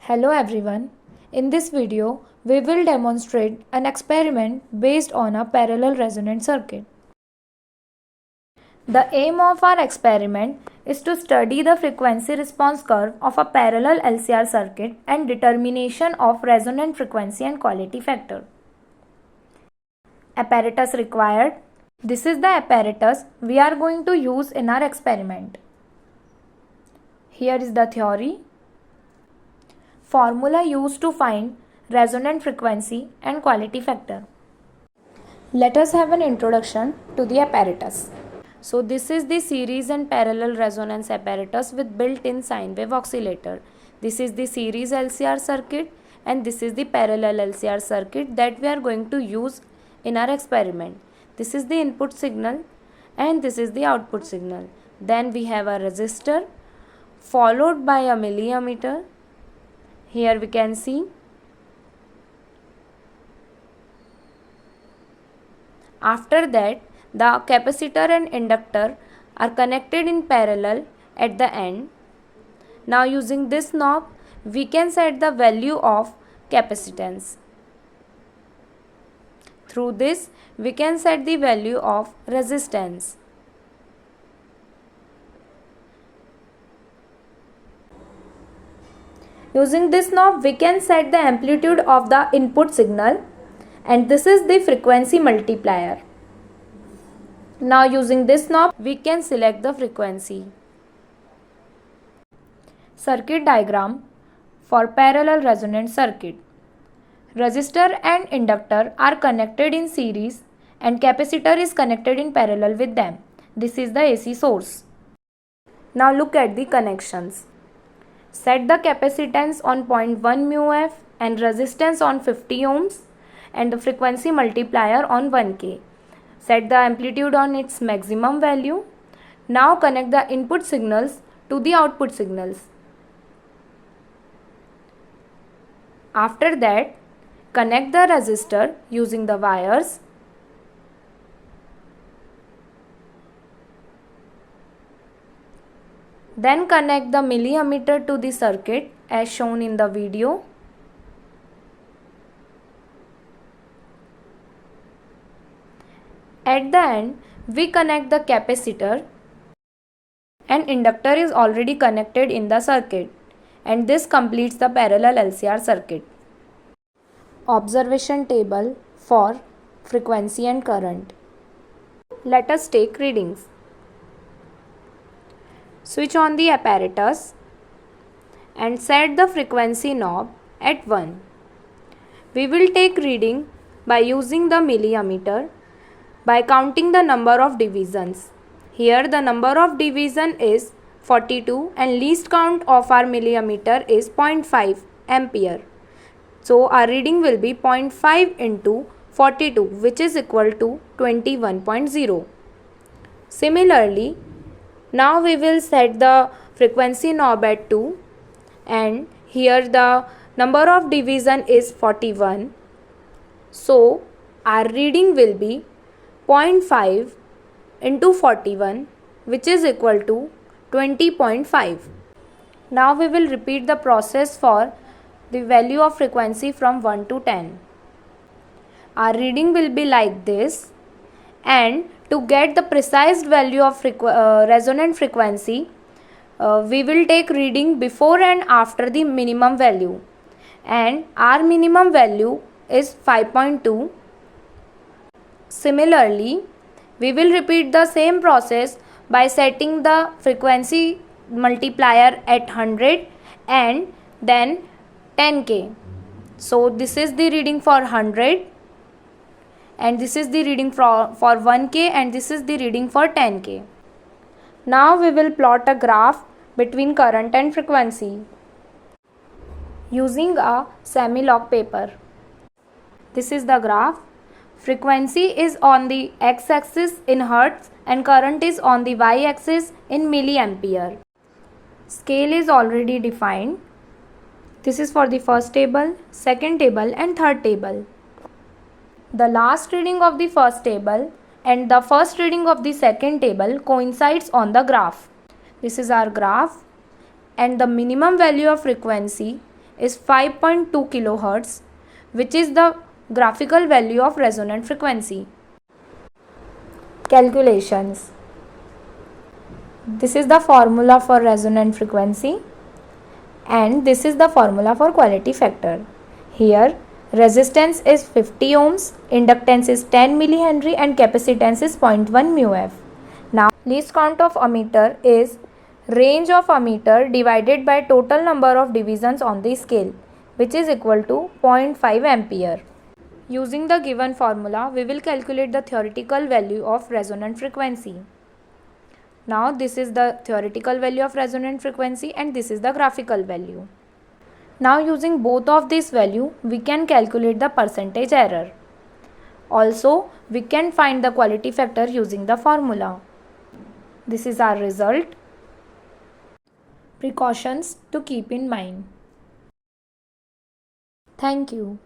Hello everyone. In this video, we will demonstrate an experiment based on a parallel resonant circuit. The aim of our experiment is to study the frequency response curve of a parallel LCR circuit and determination of resonant frequency and quality factor. Apparatus required. This is the apparatus we are going to use in our experiment. Here is the theory. Formula used to find resonant frequency and quality factor. Let us have an introduction to the apparatus. So this is the series and parallel resonance apparatus with built-in sine wave oscillator. This is the series LCR circuit and this is the parallel LCR circuit that we are going to use in our experiment. This is the input signal and this is the output signal. Then we have a resistor followed by a milliammeter. Here we can see. After that, the capacitor and inductor are connected in parallel at the end. Now using this knob, we can set the value of capacitance. Through this, we can set the value of resistance. Using this knob, we can set the amplitude of the input signal and this is the frequency multiplier. Now using this knob, we can select the frequency. Circuit diagram for parallel resonant circuit. Resistor and inductor are connected in series and capacitor is connected in parallel with them. This is the AC source. Now look at the connections. Set the capacitance on 0.1 μF and resistance on 50 ohms and the frequency multiplier on 1K. Set the amplitude on its maximum value. Now connect the input signals to the output signals. After that, connect the resistor using the wires. Then connect the milliammeter to the circuit as shown in the video. At the end, we connect the capacitor and inductor is already connected in the circuit and this completes the parallel LCR circuit. Observation table for frequency and current. Let us take readings. Switch on the apparatus and set the frequency knob at 1. We will take reading by using the milliammeter by counting the number of divisions. Here the number of division is 42 and least count of our millimeter is 0.5 ampere. So our reading will be 0.5 into 42 which is equal to 21.0. Similarly, now we will set the frequency knob at 2 and here the number of division is 41. So our reading will be 0.5 into 41 which is equal to 20.5. Now we will repeat the process for the value of frequency from 1 to 10. Our reading will be like this and to get the precise value of resonant frequency, we will take reading before and after the minimum value and our minimum value is 5.2. Similarly, we will repeat the same process by setting the frequency multiplier at 100 and then 10K. So this is the reading for 100 and this is the reading for 1K and this is the reading for 10K. Now we will plot a graph between current and frequency using a semi-log paper. This is the graph. Frequency is on the x-axis in Hertz and current is on the y-axis in milliampere. Scale is already defined. This is for the first table, second table and third table. The last reading of the first table and the first reading of the second table coincides on the graph. This is our graph and the minimum value of frequency is 5.2 kHz, which is the graphical value of resonant frequency. Calculations. This is the formula for resonant frequency and this is the formula for quality factor. Here resistance is 50 ohms, inductance is 10 millihenry and capacitance is 0.1 μF. Now least count of ammeter is range of ammeter divided by total number of divisions on the scale, which is equal to 0.5 ampere. Using the given formula, we will calculate the theoretical value of resonant frequency. Now this is the theoretical value of resonant frequency and this is the graphical value. Now using both of these value, we can calculate the percentage error. Also, we can find the quality factor using the formula. This is our result. Precautions to keep in mind. Thank you.